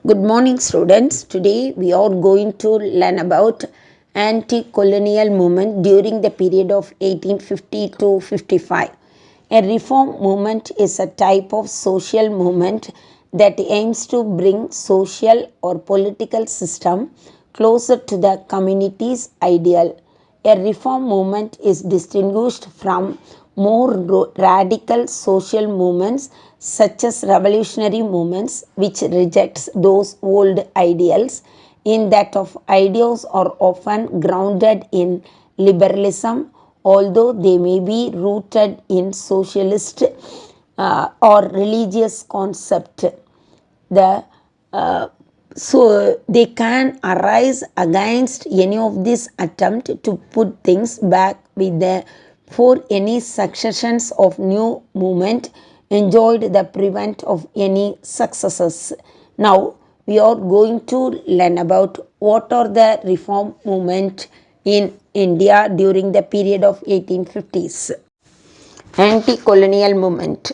Good morning, students. Today we are going to learn about anti-colonial movement during the period of 1850 to 55. A reform movement is a type of social movement that aims to bring social or political system closer to the community's ideal. A reform movement is distinguished from more radical social movements such as revolutionary movements which rejects those old ideals in that of ideals are often grounded in liberalism, although they may be rooted in socialist or religious concept. The so they can arise against any of this attempt to put things back with the for any successions of new movement enjoyed the prevent of any successes. Now we are going to learn about what are the reform movement in India during the period of 1850s. Anti-colonial movement.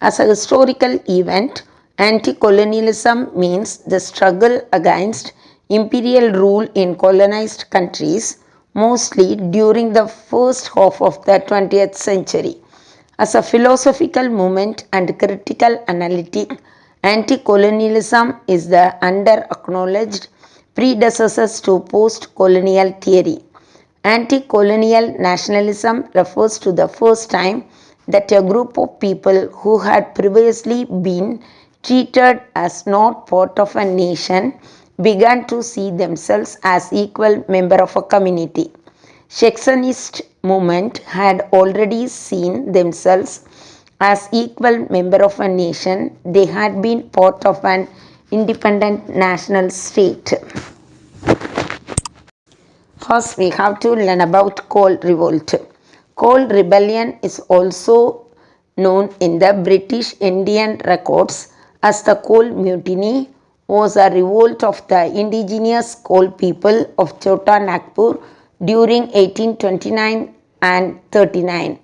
As a historical event, anti-colonialism means the struggle against imperial rule in colonized countries, mostly during the first half of the 20th century. As a philosophical movement and critical analytic, anti-colonialism is the under-acknowledged predecessors to post-colonial theory. Anti-colonial nationalism refers to the first time that a group of people who had previously been treated as not part of a nation began to see themselves as equal member of a community. Secessionist movement had already seen themselves as equal member of a nation. They had been part of an independent national state. First, we have to learn about Coal Revolt. Coal Rebellion is also known in the British Indian records as the Coal Mutiny, was a revolt of the indigenous coal people of Chota Nagpur during 1829 and 39.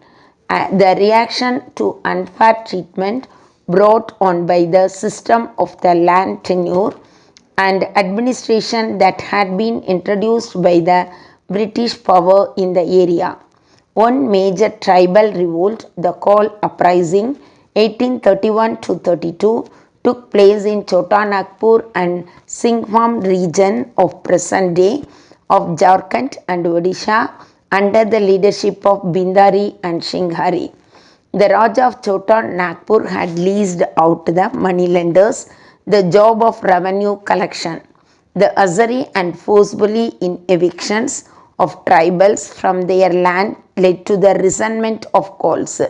The reaction to unfair treatment brought on by the system of the land tenure and administration that had been introduced by the British power in the area. One major tribal revolt, the Coal Uprising 1831 to 32, took place in Chota Nagpur and Singhbhum region of present day of Jharkhand and Odisha under the leadership of Bindari and Singhari. The Raja of Chota Nagpur had leased out the moneylenders the job of revenue collection. The usury and forcibly in evictions of tribals from their land led to the resentment of Coals.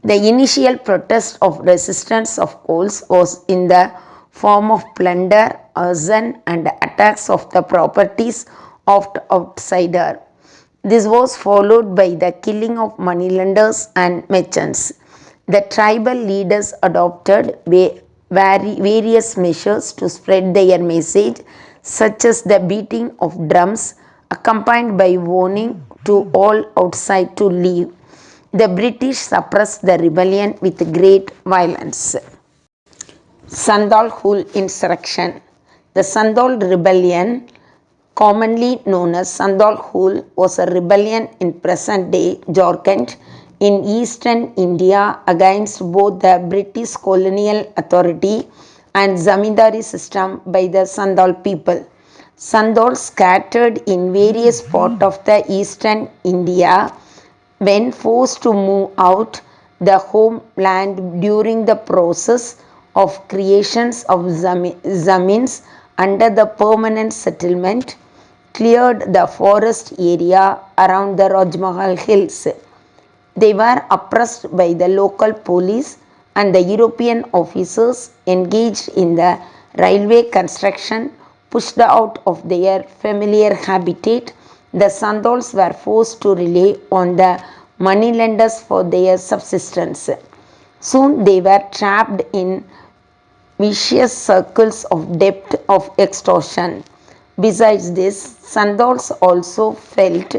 The initial protest of resistance of Coals was in the form of plunder, arson and attacks of the properties of the outsider. This was followed by the killing of moneylenders and merchants. The tribal leaders adopted various measures to spread their message, such as the beating of drums, accompanied by warning to all outside to leave. The British suppressed the rebellion with great violence. Sandal insurrection. The Sandhol Rebellion, commonly known as Sandal, was a rebellion in present-day Jharkhand in eastern India against both the British colonial authority and zamindari system by the Sandal people. Sandal scattered in various parts of the eastern India when forced to move out the homeland during the process of creations of zamins under the permanent settlement, cleared the forest area around the Rajmahal hills. They were oppressed by the local police and the European officers engaged in the railway construction pushed out of their familiar habitat. The Sandals were forced to rely on the moneylenders for their subsistence. Soon they were trapped in vicious circles of debt of extortion. Besides this, Sandals also felt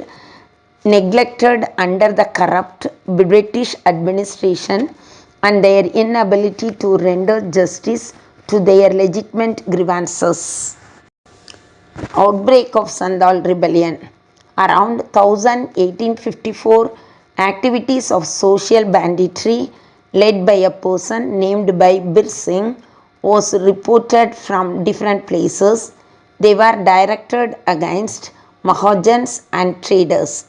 neglected under the corrupt British administration and their inability to render justice to their legitimate grievances. Outbreak of Sandhol Rebellion. Around 1854, activities of social banditry led by a person named by Bir Singh was reported from different places. They were directed against Mahajans and traders.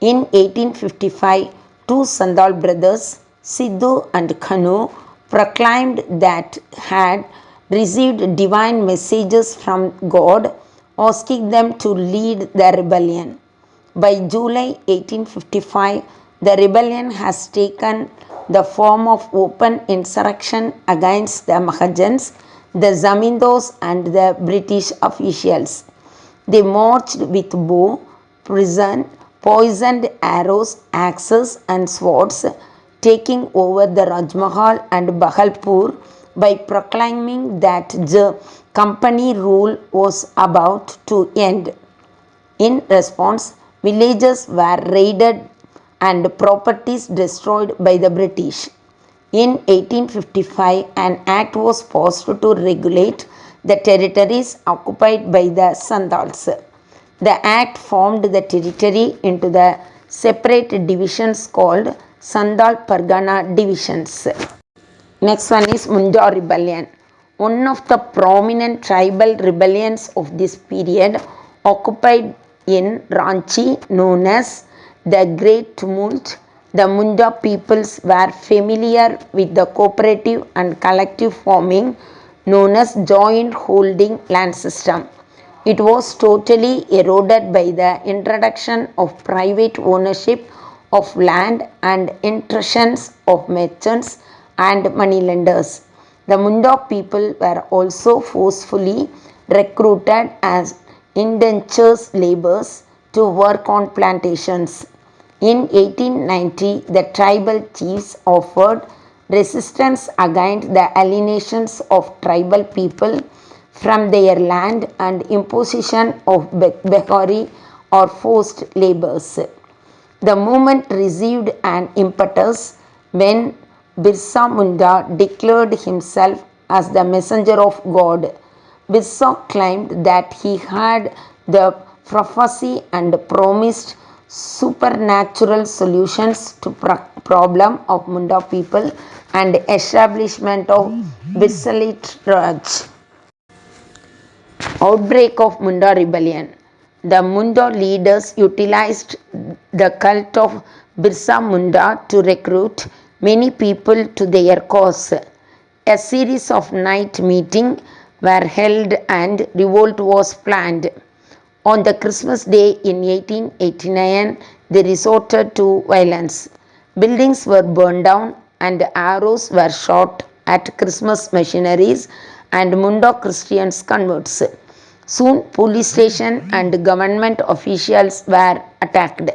In 1855, two Sandal brothers, Sidhu and Kanu, proclaimed that had received divine messages from God asking them to lead the rebellion. By July 1855, the rebellion has taken the form of open insurrection against the Mahajans, the Zamindars, and the British officials. They marched with bow, poisoned arrows, axes, and swords, taking over the Rajmahal and Bahalpur by proclaiming that the company rule was about to end. In response, villages were raided and properties destroyed by the British. In 1855, an act was passed to regulate the territories occupied by the Sandals. The act formed the territory into the separate divisions called Sandal Pargana divisions. Next one is Mundo Rebellion. One of the prominent tribal rebellions of this period occupied in Ranchi, known as the Great Tumult. The Mundo peoples were familiar with the cooperative and collective farming known as joint holding land system. It was totally eroded by the introduction of private ownership of land and intrusions of merchants and moneylenders. The Mundo people were also forcefully recruited as indentured laborers to work on plantations. In 1890, the tribal chiefs offered resistance against the alienations of tribal people from their land and imposition of Behari or forced labors. The movement received an impetus when Birsa Munda declared himself as the messenger of God. Birsa claimed that he had the prophecy and promised supernatural solutions to problem of Munda people and establishment of Birsalit Raj. Outbreak of Mundo Rebellion. The Mundo leaders utilized the cult of Birsa Munda to recruit many people to their cause. A series of night meetings were held and revolt was planned. On the Christmas Day in 1889, they resorted to violence. Buildings were burned down and arrows were shot at Christmas missionaries and Mundo Christians converts. Soon, police station and government officials were attacked.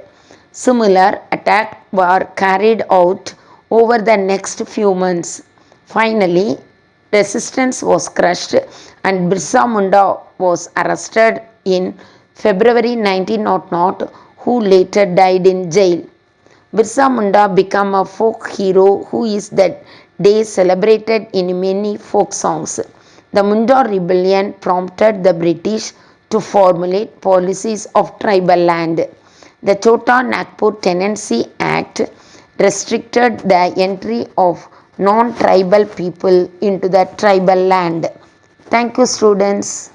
Similar attacks were carried out over the next few months. Finally, resistance was crushed and Birsa Munda was arrested in February 1900, who later died in jail. Birsa Munda became a folk hero who is that day celebrated in many folk songs. The Mundo Rebellion prompted the British to formulate policies of tribal land. The Chota Nagpur Tenancy Act restricted the entry of non-tribal people into the tribal land. Thank you, students.